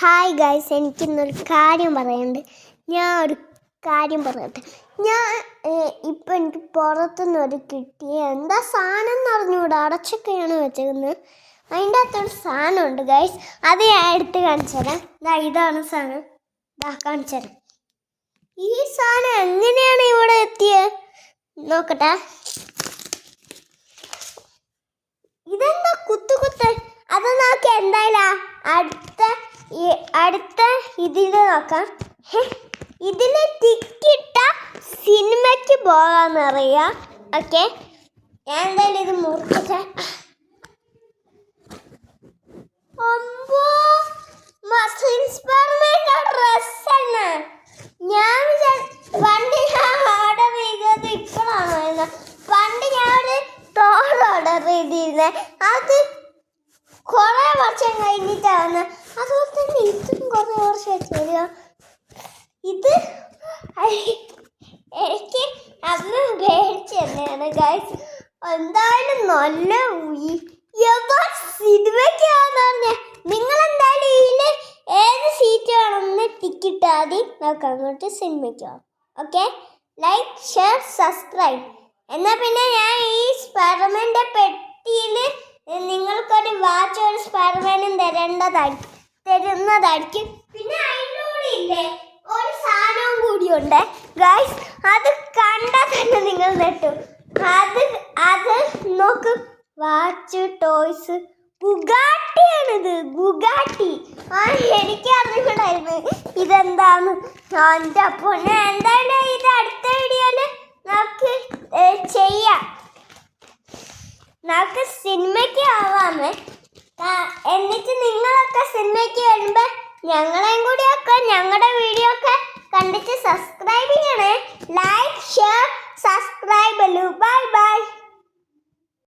Hi guys, എനിക്കിന്നൊരു കാര്യം പറയാനുണ്ട്. ഞാൻ ഒരു കാര്യം പറയട്ടെ. ഇപ്പം എനിക്ക് പുറത്തുനിന്നൊരു കിട്ടിയ എന്താ സാധനം എന്ന് അറിഞ്ഞൂടെ, അടച്ചൊക്കെയാണ് വെച്ചേക്കുന്നത്. അതിൻ്റെ അകത്തൊരു സാധനമുണ്ട് ഗൈസ്, അത് ഞാൻ എടുത്ത് കാണിച്ചു തരാം. ഇതാണ് സാധനം, കാണിച്ചു തരാം. ഈ സാധനം എങ്ങനെയാണ് ഇവിടെ എത്തിയത് നോക്കട്ടെ. ഇതെന്താ കുത്ത് അത് നോക്കി. എന്തായാലും അടുത്ത ഇതിൽ നോക്കാം. ഇതിൽ ടിക്കിട്ട സിനിമയ്ക്ക് പോകാന്നറിയാം. ഓക്കെ, ഞാൻ എന്തായാലും ഇത് മുറിച്ചിട്ട് ഡ്രസ്സാണ്. ഞാൻ പണ്ട് ഓർഡർ ചെയ്തത് ഇപ്പോഴാണ്. പണ്ട് ഞാൻ തോൾ ഓർഡർ ചെയ്തിരുന്നേ, അത് കുറെ വർഷം കഴിഞ്ഞിട്ടാണ്. അതുപോലെ തന്നെ ഇതും കുറെ വർഷം വരിക. ഇത് എനിക്ക് അന്ന് മേടിച്ച് തന്നെയാണ് ഗൈസ്. എന്തായാലും നല്ല സിനിമയ്ക്കാന്ന് പറഞ്ഞ നിങ്ങളെന്തായാലും ഇതിൽ ഏത് സീറ്റ് വേണമെന്ന് ടിക്കറ്റ് ആദ്യം നോക്കാം, അങ്ങോട്ട് സിനിമയ്ക്ക് പോകാം. Okay, like, share, subscribe. എന്നാൽ പിന്നെ ഞാൻ ഈ സ്പൈഡർമാൻ്റെ പെട്ടിയിൽ നിങ്ങൾക്കൊരു വാച്ച്, ഒരു സ്പൈഡർമാനും തരുന്നതായിരിക്കും. പിന്നെ അതിൻ്റെ കൂടെ ഇല്ലേ ഒരു സാധനവും കൂടിയുണ്ട് ഗൈസ്. അത് കണ്ടാൽ തന്നെ നിങ്ങൾ നെട്ടും. അത് നോക്ക്, വാച്ച്, ടോയ്സ്, ബുഗാട്ടിയാണിത്, ബുഗാട്ടി. എനിക്ക് അറിഞ്ഞൂടായിരുന്നു ഇതെന്താന്ന്. എൻ്റെ അപ്പോൾ ഞാൻ എന്തായാലും ഇത് അടുത്ത വീഡിയോയിൽ നമുക്ക് ചെയ്യാം. നമുക്ക് സിനിമയ്ക്ക് ആവാമേ. എന്നിട്ട് നിങ്ങളൊക്കെ സിനിമയ്ക്ക് വരുമ്പോൾ ഞങ്ങളെയും കൂടിയൊക്കെ ഞങ്ങളുടെ വീഡിയോ ഒക്കെ കണ്ടിട്ട് സബ്സ്ക്രൈബ് ചെയ്യണേ. Like, share, subscribe. ബൈ.